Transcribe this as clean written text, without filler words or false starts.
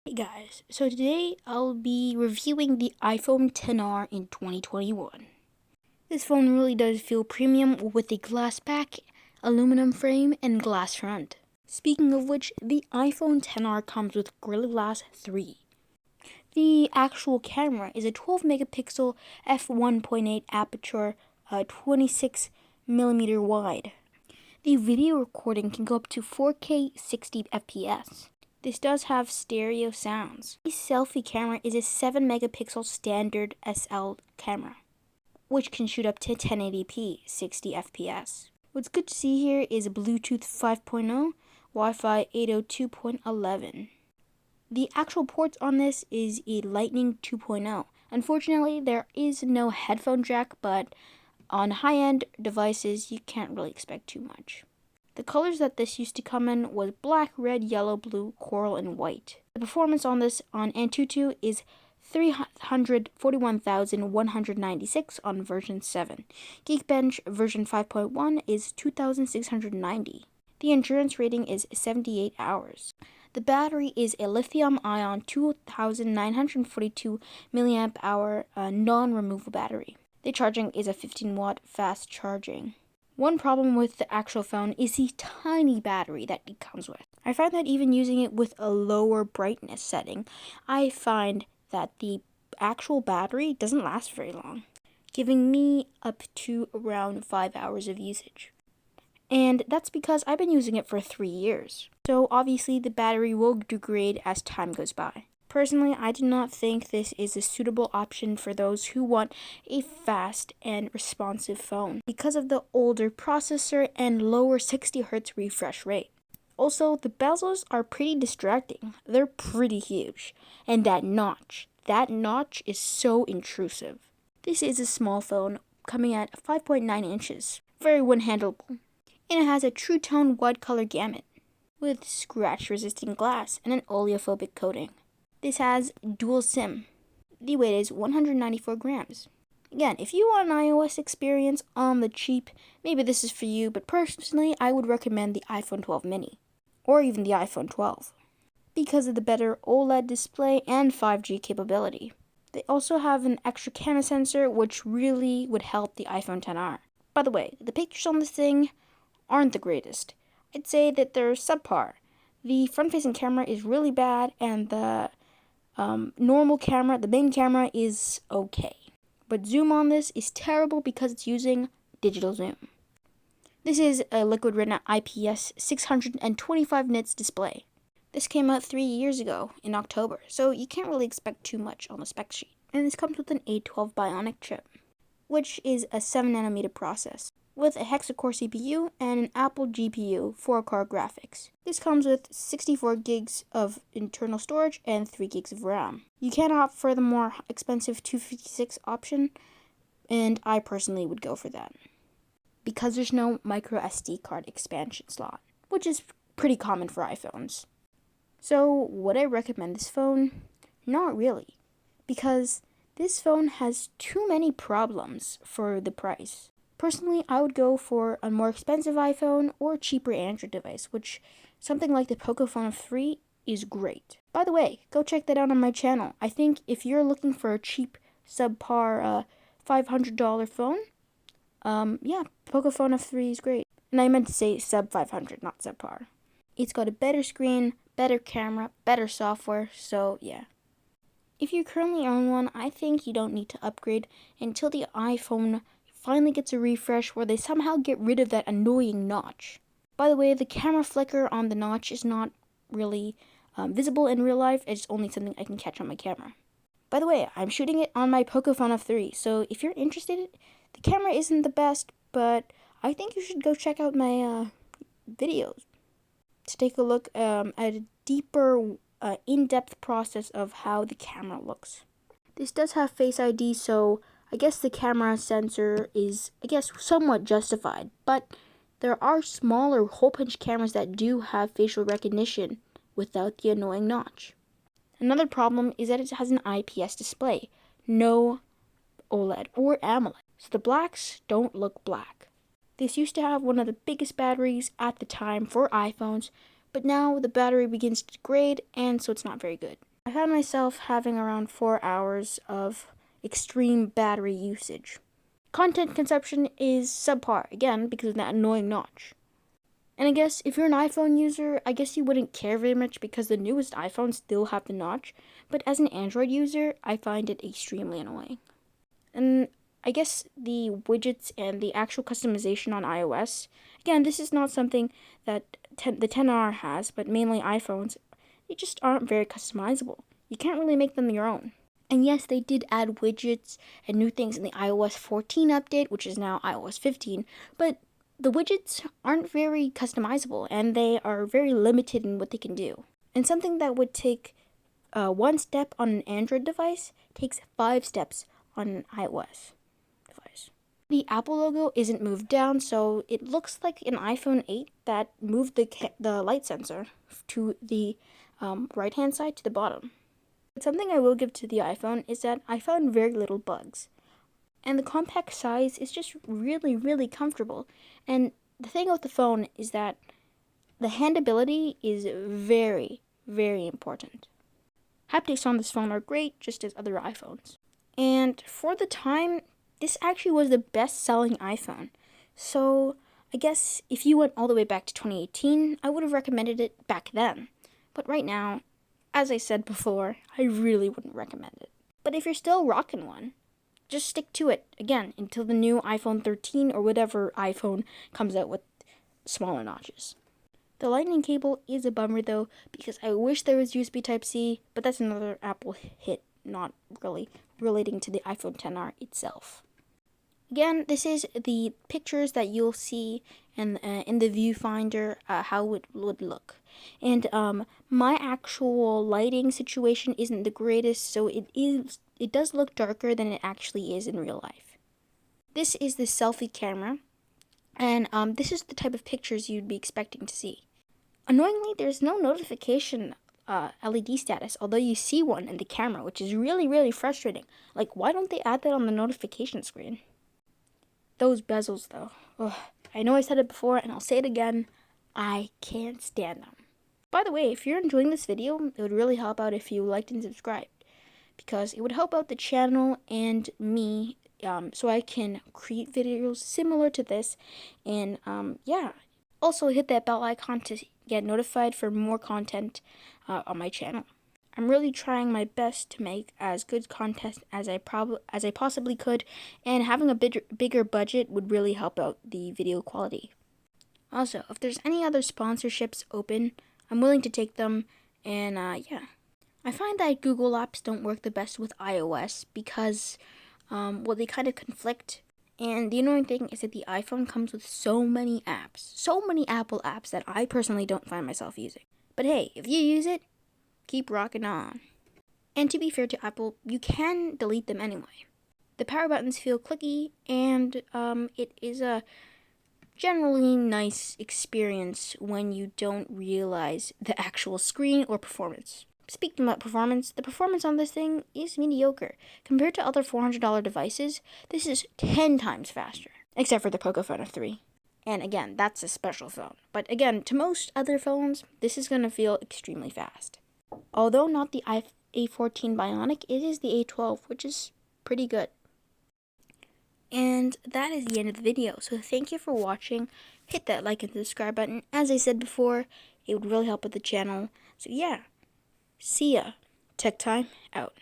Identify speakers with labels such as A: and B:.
A: Hey guys, so today I'll be reviewing the iPhone XR in 2021. This phone really does feel premium with a glass back, aluminum frame, and glass front. Speaking of which, the iPhone XR comes with Gorilla Glass 3. The actual camera is a 12 megapixel f1.8 aperture, 26mm wide. The video recording can go up to 4K 60 FPS. This does have stereo sounds. The selfie camera is a 7 megapixel standard SL camera, which can shoot up to 1080p 60 FPS. What's good to see here is Bluetooth 5.0, Wi-Fi 802.11. The actual ports on this is a Lightning 2.0. Unfortunately, there is no headphone jack, but on high-end devices, you can't really expect too much. The colors that this used to come in was black, red, yellow, blue, coral, and white. The performance on this on Antutu is 341,196 on version 7. Geekbench version 5.1 is 2,690. The endurance rating is 78 hours. The battery is a lithium-ion 2,942 milliamp hour non-removable battery. The charging is a 15-watt fast charging. One problem with the actual phone is the tiny battery that it comes with. I find that even using it with a lower brightness setting, I find that the actual battery doesn't last very long, giving me up to around 5 hours of usage. And that's because I've been using it for 3 years. So obviously the battery will degrade as time goes by. Personally, I do not think this is a suitable option for those who want a fast and responsive phone because of the older processor and lower 60Hz refresh rate. Also, the bezels are pretty distracting. They're pretty huge. And that notch is so intrusive. This is a small phone coming at 5.9 inches, very one-handleable. And it has a true tone wide color gamut with scratch-resistant glass and an oleophobic coating. This has dual SIM. The weight is 194 grams. Again, if you want an iOS experience on the cheap, maybe this is for you, but personally, I would recommend the iPhone 12 mini, or even the iPhone 12, because of the better OLED display and 5G capability. They also have an extra camera sensor, which really would help the iPhone XR. By the way, the pictures on this thing aren't the greatest. I'd say that they're subpar. The front-facing camera is really bad, and the normal camera, the main camera, is okay. But zoom on this is terrible because it's using digital zoom. This is a liquid retina IPS 625 nits display. This came out 3 years ago in October, so you can't really expect too much on the spec sheet. And this comes with an A12 Bionic chip, which is a 7nm process, with a hexa-core CPU and an Apple GPU 4-core graphics. This comes with 64 gigs of internal storage and 3 gigs of RAM. You can opt for the more expensive 256 option, and I personally would go for that, because there's no micro SD card expansion slot, which is pretty common for iPhones. So would I recommend this phone? Not really, because this phone has too many problems for the price. Personally, I would go for a more expensive iPhone or a cheaper Android device, which something like the Pocophone 3 is great. By the way, go check that out on my channel. I think if you're looking for a cheap, subpar $500 phone, Pocophone F3 is great. And I meant to say sub 500, not subpar. It's got a better screen, better camera, better software, so yeah. If you currently own one, I think you don't need to upgrade until the iPhone finally gets a refresh where they somehow get rid of that annoying notch. By the way, the camera flicker on the notch is not really visible in real life. It's only something I can catch on my camera. By the way, I'm shooting it on my Pocophone F3, so if you're interested, the camera isn't the best, but I think you should go check out my videos to take a look at a deeper, in-depth process of how the camera looks. This does have Face ID, so I guess the camera sensor is, somewhat justified, but there are smaller hole-punch cameras that do have facial recognition without the annoying notch. Another problem is that it has an IPS display, no OLED or AMOLED, so the blacks don't look black. This used to have one of the biggest batteries at the time for iPhones, but now the battery begins to degrade, and so it's not very good. I found myself having around 4 hours of extreme battery usage. Content consumption is subpar, again, because of that annoying notch. And I guess if you're an iPhone user, I guess you wouldn't care very much because the newest iPhones still have the notch. But as an Android user, I find it extremely annoying. And I guess the widgets and the actual customization on iOS, again, this is not something that the 10R has, but mainly iPhones, they just aren't very customizable. You can't really make them your own. And yes, they did add widgets and new things in the iOS 14 update, which is now iOS 15, but the widgets aren't very customizable, and they are very limited in what they can do. And something that would take 1 step on an Android device takes 5 steps on an iOS device. The Apple logo isn't moved down, so it looks like an iPhone 8 that moved the light sensor to the right-hand side to the bottom. But something I will give to the iPhone is that I found very little bugs. And the compact size is just really, really comfortable. And the thing with the phone is that the handability is very, very important. Haptics on this phone are great, just as other iPhones. And for the time, this actually was the best-selling iPhone. So I guess if you went all the way back to 2018, I would have recommended it back then. But right now, as I said before, I really wouldn't recommend it. But if you're still rocking one, just stick to it, again, until the new iPhone 13 or whatever iPhone comes out with smaller notches. The lightning cable is a bummer though, because I wish there was USB Type-C, but that's another Apple hit, not really relating to the iPhone XR itself. Again, this is the pictures that you'll see in the viewfinder, how it would look. And my actual lighting situation isn't the greatest, so it does look darker than it actually is in real life. This is the selfie camera, and this is the type of pictures you'd be expecting to see. Annoyingly, there's no notification LED status, although you see one in the camera, which is really, really frustrating. Like, why don't they add that on the notification screen? Those bezels, though. Ugh. I know I said it before, and I'll say it again. I can't stand them. By the way, if you're enjoying this video, it would really help out if you liked and subscribed, because it would help out the channel and me, so I can create videos similar to this, and yeah. Also hit that bell icon to get notified for more content on my channel. I'm really trying my best to make as good content as I possibly could, and having a bigger budget would really help out the video quality. Also, if there's any other sponsorships open, I'm willing to take them, and yeah. I find that Google Apps don't work the best with iOS because, well, they kind of conflict. And the annoying thing is that the iPhone comes with so many apps, so many Apple apps that I personally don't find myself using. But hey, if you use it, keep rocking on. And to be fair to Apple, you can delete them anyway. The power buttons feel clicky, and it is a generally nice experience when you don't realize the actual screen or performance. Speaking about performance, the performance on this thing is mediocre. Compared to other $400 devices, this is 10 times faster, except for the Pocophone 3. And again, that's a special phone. But again, to most other phones, this is going to feel extremely fast. Although not the A14 Bionic, it is the A12, which is pretty good. And that is the end of the video, so thank you for watching. Hit that like and subscribe button. As I said before, it would really help with the channel. So yeah. See ya. Tech Time out.